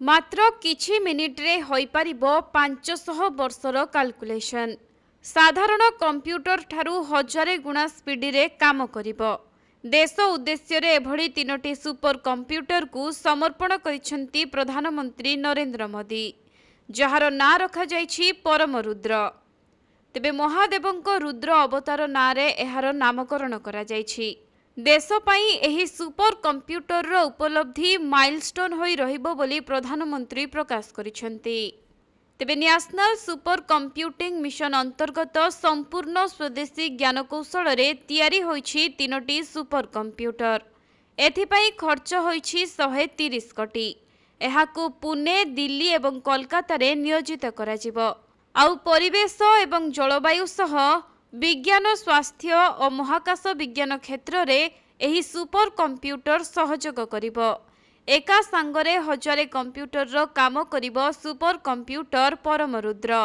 मात्र किछि मिनिट्रे होई पारिबो 500 वर्षर कैलकुलेशन। साधारण कंप्यूटर ठारू हजारे गुणा स्पीड रे काम करिबो। देश उद्देश्य रे एभଳି तीनोटी सुपर कंप्यूटर को समर्पण करिसेंती प्रधानमंत्री नरेंद्र मोदी, जहार ना रखा जाइछि परम रुद्र। तेबे महादेवंको रुद्र अवतार नारे एहार नामकरण करा जाइछि। देश पाई एही सुपर कंप्यूटर रो उपलब्धि माइलस्टोन होई रहिबो बोली प्रधानमंत्री प्रकाश करिसेंती। तेबे नेशनल सुपर कंप्यूटिंग मिशन अंतर्गत संपूर्ण स्वदेशी ज्ञानकौशल रे तैयारी होईछि तीनोटी सुपर कंप्यूटर। एथिपाई खर्च होईछि 130 कोटी। एहाकु पुणे, दिल्ली एवं कोलकाता रे नियोजित कराजिबो। आउ परिवेश एवं जलवायु सह विज्ञान, स्वास्थ्य और महाकाश विज्ञान क्षेत्र रे एही सुपर कंप्यूटर सहयोग करिबो। एका सांगरे हजारे कंप्यूटर रो काम करिबो सुपर कंप्यूटर परम रुद्र।